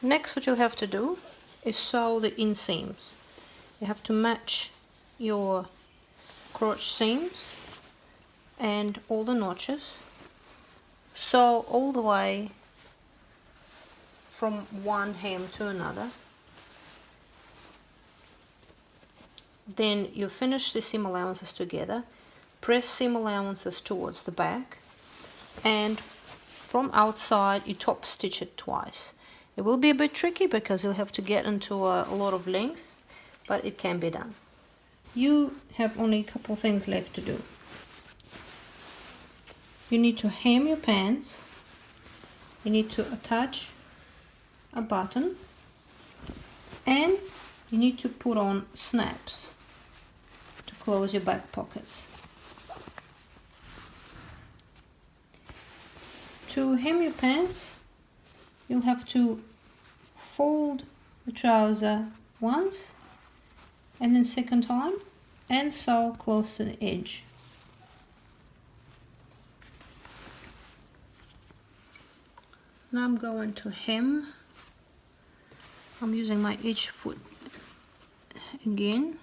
Next, what you'll have to do is sew the inseams. You have to match your crotch seams and all the notches. Sew all the way from one hem to another. Then you finish the seam allowances together, press seam allowances towards the back, and from outside you top stitch it twice. It will be a bit tricky because you'll have to get into a lot of length, but it can be done. You have only a couple things left to do. You need to hem your pants, you need to attach a button, and you need to put on snaps to close your back pockets. To hem your pants, you'll have to fold the trouser once and then second time and sew close to the edge. Now I'm going to hem. I'm using my edge foot again.